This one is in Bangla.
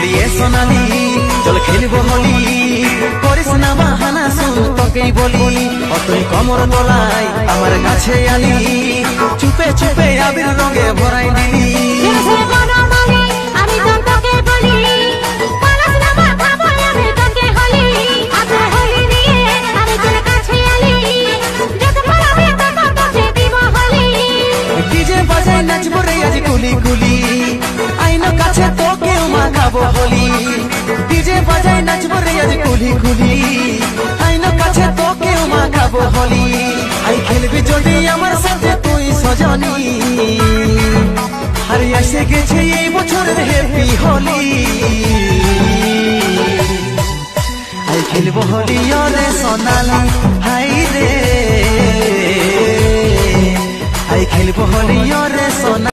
বলিয়ে সোনালি চল খেলবো হোলি, করিস না বাহানা শুন তোকেই বলি, অতই কমর তলায় আমার কাছে আলি, চুপে চুপে আবির রঙে ভরাই দিলি। ডিজে বাজাই নাচবো রে আজ কুলি কুলি, আইনো কাছে তোকেও মাখাবো হোলি। ডিজে বাজাই নাচবো রে আজ কুলি কুলি, আইনো কাছে তোকেও মাখাবো হোলি। আই খেলবি যদি আমার সাথে তুই সজনী, হারিয়ে এসে গেছে এই বছরের হ্যাপি হোলি। আই খেলবো হোলি রে সোনালি হাই রে, আই খেলবো হোলি রে সোনালি।